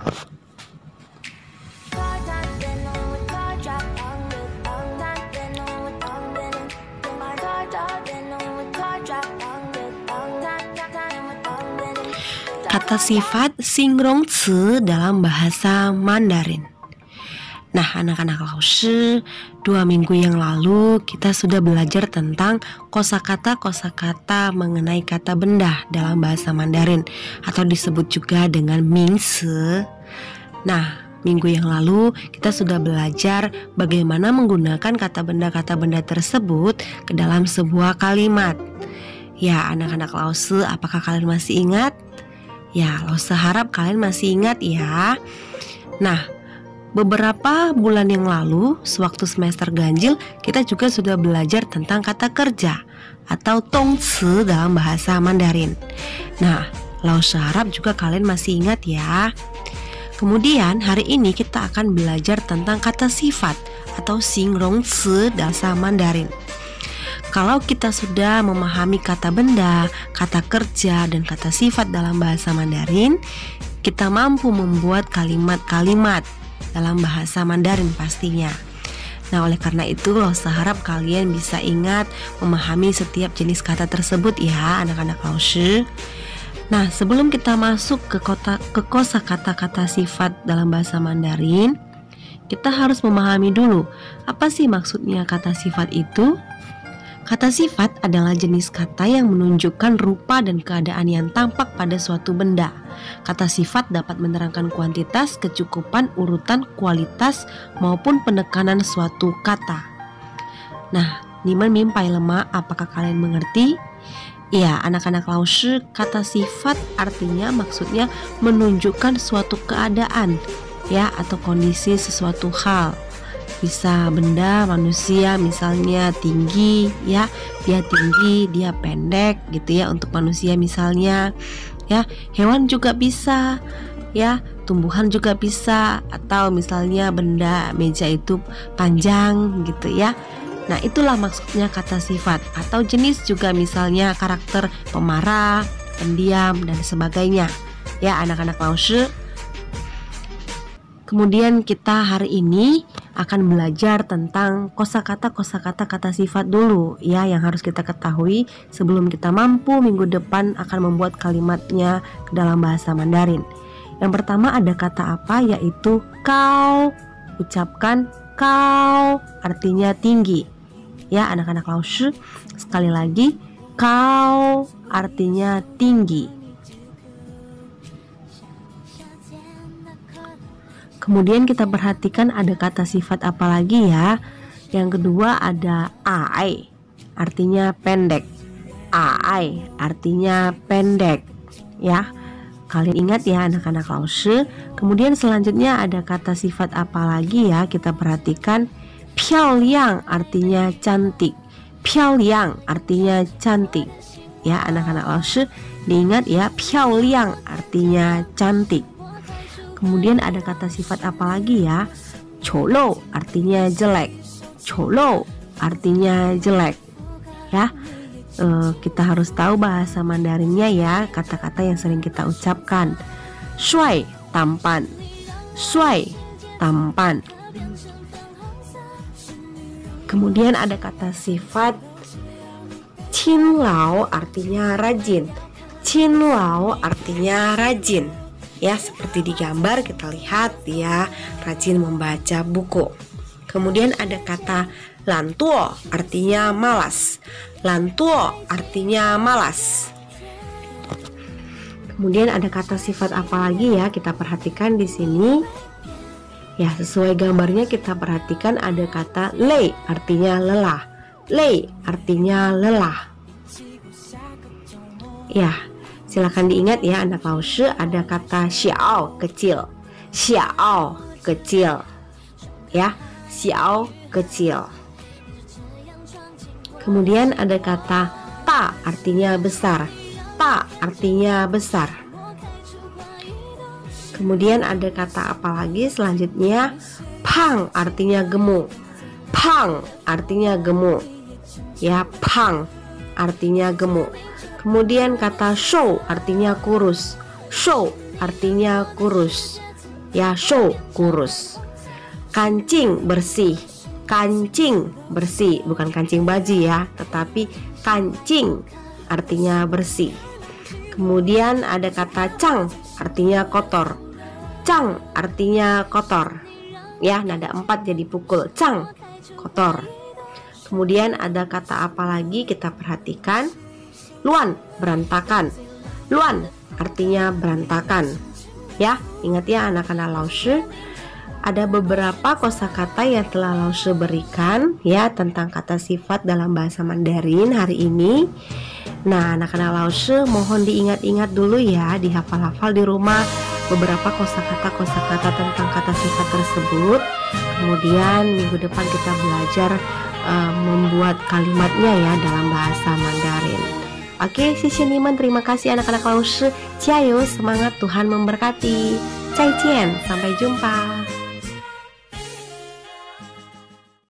Kata sifat Xingrongci dalam bahasa Mandarin. Nah, anak-anak Laoshi, 2 minggu yang lalu kita sudah belajar tentang kosakata mengenai kata benda dalam bahasa Mandarin, atau disebut juga dengan mingse. Nah, minggu yang lalu kita sudah belajar bagaimana menggunakan kata benda tersebut ke dalam sebuah kalimat. Ya, anak-anak Laoshi, apakah kalian masih ingat? Ya, Laoshi harap kalian masih ingat ya. Nah, beberapa bulan yang lalu, sewaktu semester ganjil, kita juga sudah belajar tentang kata kerja atau tongci dalam bahasa Mandarin. Nah, Laoshi harap juga kalian masih ingat ya. Kemudian hari ini kita akan belajar tentang kata sifat atau Xingrongci bahasa Mandarin. Kalau kita sudah memahami kata benda, kata kerja, dan kata sifat dalam bahasa Mandarin, kita mampu membuat kalimat-kalimat dalam bahasa Mandarin pastinya. Nah, oleh karena itu, Laoshi harap kalian bisa ingat memahami setiap jenis kata tersebut ya, anak-anak Laoshi. Nah, sebelum kita masuk ke kosakata kata sifat dalam bahasa Mandarin, kita harus memahami dulu apa sih maksudnya kata sifat itu. Kata sifat adalah jenis kata yang menunjukkan rupa dan keadaan yang tampak pada suatu benda. Kata sifat dapat menerangkan kuantitas, kecukupan, urutan, kualitas, maupun penekanan suatu kata. Nah, Niman Mimpai Lema, apakah kalian mengerti? Ya, anak-anak Laoshi, kata sifat artinya maksudnya menunjukkan suatu keadaan ya, atau kondisi sesuatu hal. Bisa benda, manusia, misalnya tinggi ya, dia tinggi, dia pendek gitu ya, untuk manusia misalnya ya. Hewan juga bisa ya, tumbuhan juga bisa, atau misalnya benda meja itu panjang gitu ya. Nah, itulah maksudnya kata sifat. Atau jenis juga, misalnya karakter pemarah, pendiam, dan sebagainya ya, anak-anak Laoshi. Kemudian kita hari ini akan belajar tentang kosakata kata sifat dulu ya, yang harus kita ketahui sebelum kita mampu minggu depan akan membuat kalimatnya ke dalam bahasa Mandarin. Yang pertama ada kata apa, yaitu kau. Ucapkan kau, artinya tinggi ya, anak-anak Laoshi. Sekali lagi, kau artinya tinggi. Kemudian kita perhatikan ada kata sifat apa lagi ya. Yang kedua ada ai, artinya pendek. Ai artinya pendek ya. Kalian ingat ya, anak-anak Laoshi. Kemudian selanjutnya ada kata sifat apa lagi ya, kita perhatikan. Piaoliang artinya cantik. Piaoliang artinya cantik ya, anak-anak Laoshi. Diingat ya, piaoliang artinya cantik. Kemudian ada kata sifat apa lagi ya? Cholo artinya jelek. Cholo artinya jelek ya. Kita harus tahu bahasa Mandarinnya ya, kata-kata yang sering kita ucapkan. Shuai, tampan. Shuai, tampan. Kemudian ada kata sifat Qinlao artinya rajin. Qinlao artinya rajin. Ya, seperti di gambar kita lihat ya, rajin membaca buku. Kemudian ada kata lantuo artinya malas. Lantuo artinya malas. Kemudian ada kata sifat apa lagi ya, kita perhatikan di sini. Ya, sesuai gambarnya kita perhatikan ada kata lei artinya lelah. Lei artinya lelah. Ya, silakan diingat ya, anak Laoshi, ada kata xiao, kecil. Xiao, kecil ya, xiao, kecil. Kemudian ada kata ta artinya besar. Ta artinya besar. Kemudian ada kata apa lagi selanjutnya? Pang artinya gemuk. Pang artinya gemuk ya, pang artinya gemuk. Kemudian kata shou artinya kurus. Shou artinya kurus ya, shou kurus. Kancing bersih. Kancing bersih, bukan kancing baju ya, tetapi kancing artinya bersih. Kemudian ada kata cang, artinya kotor. Cang artinya kotor. Ya, nada 4 jadi pukul. Cang, kotor. Kemudian ada kata apa lagi, kita perhatikan. Luan, berantakan. Luan artinya berantakan. Ya, ingat ya anak-anak Laoshi, ada beberapa kosakata yang telah Laoshi berikan ya tentang kata sifat dalam bahasa Mandarin hari ini. Nah, anak-anak Laoshi mohon diingat-ingat dulu ya, dihafal-hafal di rumah beberapa kosakata tentang kata sifat tersebut. Kemudian minggu depan kita belajar membuat kalimatnya ya dalam bahasa Mandarin. Oke, Sishiniman, terima kasih anak-anak Laoshi. Jiayo, semangat, Tuhan memberkati. Zaijian, sampai jumpa.